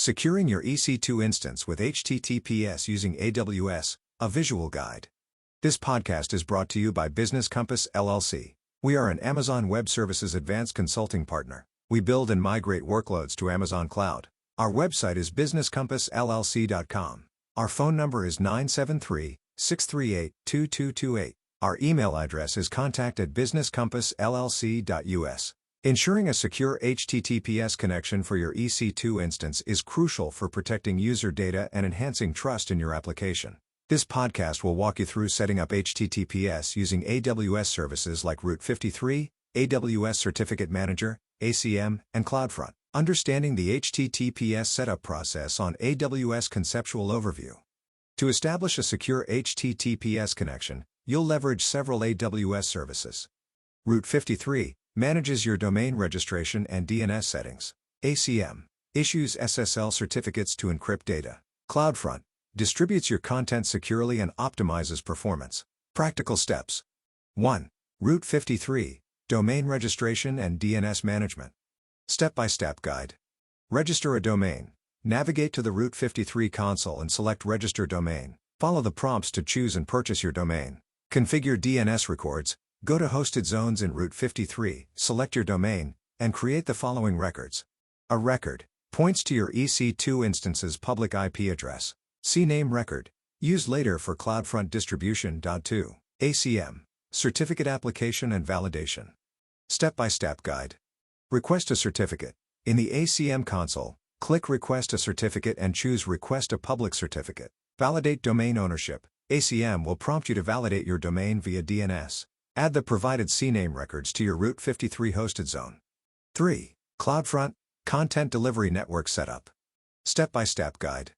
Securing your EC2 instance with HTTPS using AWS, a visual guide. This podcast is brought to you by Business Compass LLC. We are an Amazon Web Services advanced consulting partner. We build and migrate workloads to Amazon Cloud. Our website is businesscompassllc.com. Our phone number is 973-638-2228. Our email address is contact@businesscompassllc.us. Ensuring a secure HTTPS connection for your EC2 instance is crucial for protecting user data and enhancing trust in your application. This podcast will walk you through setting up HTTPS using AWS services like Route 53, AWS Certificate Manager, ACM, and CloudFront. Understanding the HTTPS setup process on AWS Conceptual Overview. To establish a secure HTTPS connection, you'll leverage several AWS services. Route 53 manages your domain registration and DNS settings. ACM issues SSL certificates to encrypt data. CloudFront distributes your content securely and optimizes performance. Practical steps. 1. Route 53, domain registration and DNS management. Step-by-step guide. Register a domain. Navigate to the Route 53 console and select Register Domain. Follow the prompts to choose and purchase your domain. Configure DNS records. Go to Hosted Zones in Route 53, select your domain, and create the following records. A record points to your EC2 instance's public IP address. CNAME record, used later for CloudFront distribution. 2. ACM, certificate application and validation. Step-by-step guide. Request a certificate. In the ACM console, click Request a certificate and choose Request a public certificate. Validate domain ownership. ACM will prompt you to validate your domain via DNS. Add the provided CNAME records to your Route 53 hosted zone. 3. CloudFront, Content Delivery Network Setup. Step-by-step guide.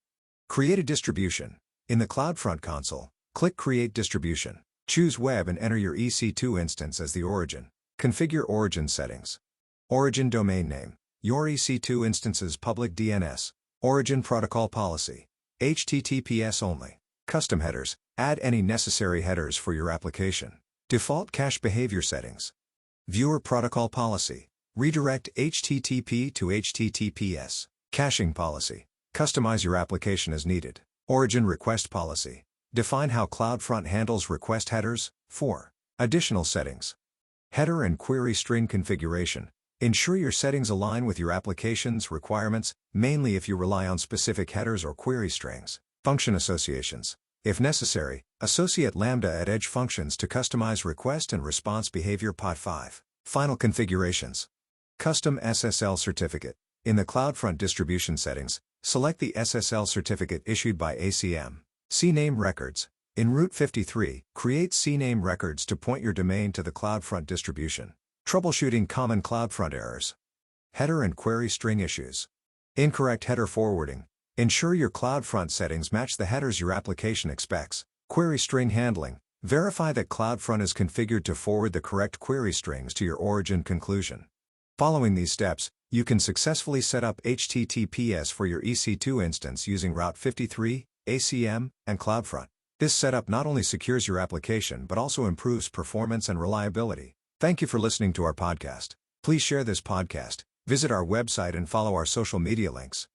Create a distribution. In the CloudFront console, click Create Distribution. Choose Web and enter your EC2 instance as the origin. Configure origin settings. Origin domain name. Your EC2 instance's public DNS. Origin protocol policy. HTTPS only. Custom headers. Add any necessary headers for your application. Default cache behavior settings. Viewer protocol policy. Redirect HTTP to HTTPS. Caching policy. Customize your application as needed. Origin request policy. Define how CloudFront handles request headers. 4. Additional settings. Header and query string configuration. Ensure your settings align with your application's requirements, mainly if you rely on specific headers or query strings. Function associations. If necessary, associate Lambda at edge functions to customize request and response behavior. 5. Final configurations. Custom SSL certificate. In the CloudFront distribution settings, select the SSL certificate issued by ACM. CNAME records. In Route 53, create CNAME records to point your domain to the CloudFront distribution. Troubleshooting common CloudFront errors. Header and query string issues. Incorrect header forwarding. Ensure your CloudFront settings match the headers your application expects. Query string handling. Verify that CloudFront is configured to forward the correct query strings to your origin conclusion. Following these steps, you can successfully set up HTTPS for your EC2 instance using Route 53, ACM, and CloudFront. This setup not only secures your application but also improves performance and reliability. Thank you for listening to our podcast. Please share this podcast, visit our website and follow our social media links.